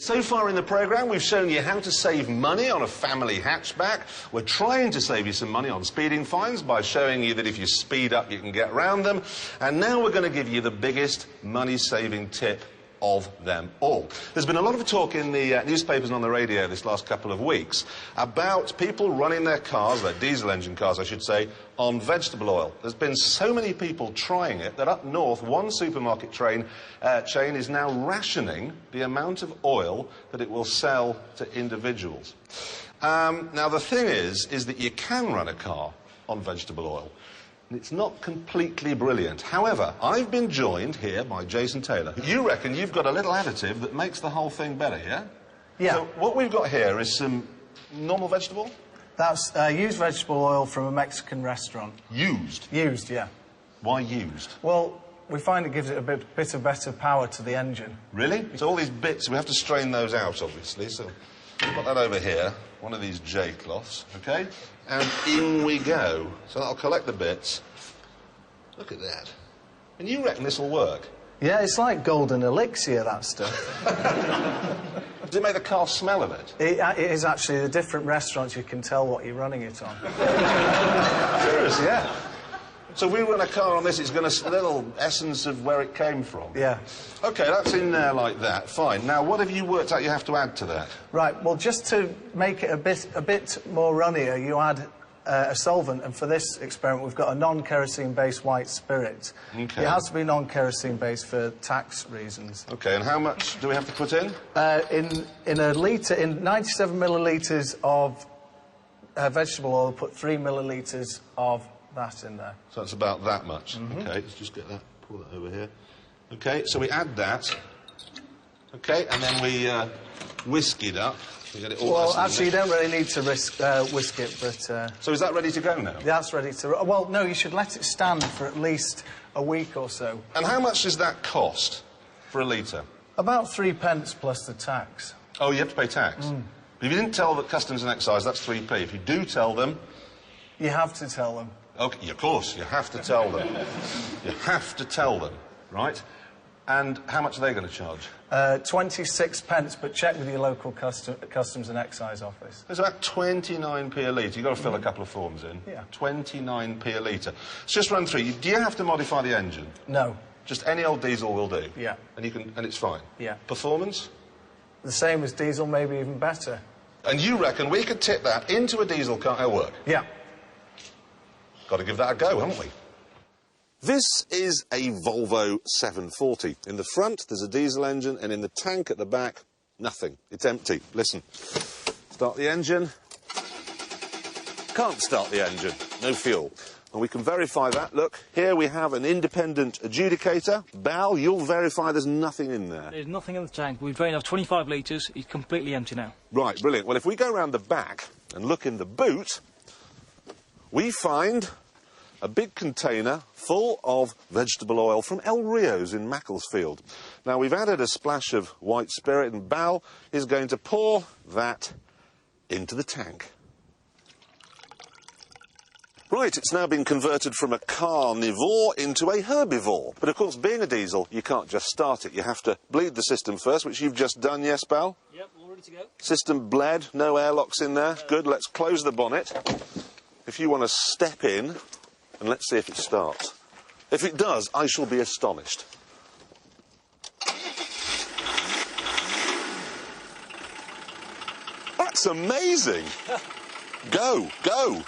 So far in the programme, we've shown you how to save money on a family hatchback. We're trying to save you some money on speeding fines by showing you that if you speed up, you can get around them. And now we're going to give you the biggest money-saving tip of them all. There's been a lot of talk in the newspapers and on the radio this last couple of weeks about people running their cars, their diesel engine cars I should say, on vegetable oil. There's been so many people trying it that up north one supermarket chain is now rationing the amount of oil that it will sell to individuals. Now the thing is that you can run a car on vegetable oil. It's not completely brilliant. However, I've been joined here by Jason Taylor. You reckon you've got a little additive that makes the whole thing better, yeah? Yeah. So what we've got here is some normal vegetable? That's used vegetable oil from a Mexican restaurant. Used? Used, yeah. Why used? Well, we find it gives it a bit of better power to the engine. Really? So all these bits, we have to strain those out, obviously, so put that over here, one of these J-cloths, OK? And in we go. So that'll collect the bits. Look at that. And you reckon this will work? Yeah, it's like golden elixir, that stuff. Does it make the car smell of it? It is actually. The different restaurants, you can tell what you're running it on. Seriously, yeah. So if we run a car on this, it's going to... a little essence of where it came from. Yeah. OK, that's in there like that. Fine. Now, what have you worked out you have to add to that? Right, well, just to make it a bit more runnier, you add a solvent, and for this experiment, we've got a non-kerosene-based white spirit. OK. It has to be non-kerosene-based for tax reasons. OK, and how much do we have to put in? In a litre, in 97 millilitres of vegetable oil, put 3 millilitres of that in there. So that's about that much. OK, let's just get that, pull that over here. OK, so we add that. OK, and then we whisk it up. We get it all well, nice and actually, you don't really need to whisk it, but... So is that ready to go now? That's ready to... Well, no, you should let it stand for at least a week or so. And how much does that cost for a litre? About 3p plus the tax. Oh, you have to pay tax? But if you didn't tell the Customs and Excise, that's 3p. If you do tell them... You have to tell them. OK, of course, you have to tell them. You have to tell them, right? And how much are they going to charge? 26p, but check with your local Customs and Excise office. It's about 29p a litre. You've got to fill a couple of forms in. Yeah. 29p a litre. Let's just run through. Do you have to modify the engine? No. Just any old diesel will do? Yeah. And it's fine? Yeah. Performance? The same as diesel, maybe even better. And you reckon we could tip that into a diesel car? It'll work? Yeah. Got to give that a go, haven't we? This is a Volvo 740. In the front, there's a diesel engine, and in the tank at the back, nothing. It's empty. Listen. Start the engine. Can't start the engine. No fuel. And we can verify that. Look, here we have an independent adjudicator. Bal, you'll verify there's nothing in there. There's nothing in the tank. We've drained off 25 litres. It's completely empty now. Right, brilliant. Well, if we go round the back and look in the boot, we find a big container full of vegetable oil from El Rio's in Macclesfield. Now, we've added a splash of white spirit, and Bal is going to pour that into the tank. Right, it's now been converted from a carnivore into a herbivore. But, of course, being a diesel, you can't just start it. You have to bleed the system first, which you've just done, yes, Bal? Yep, all ready to go. System bled, no airlocks in there. Good, let's close the bonnet. If you want to step in, and let's see if it starts. If it does, I shall be astonished. That's amazing! Go, go!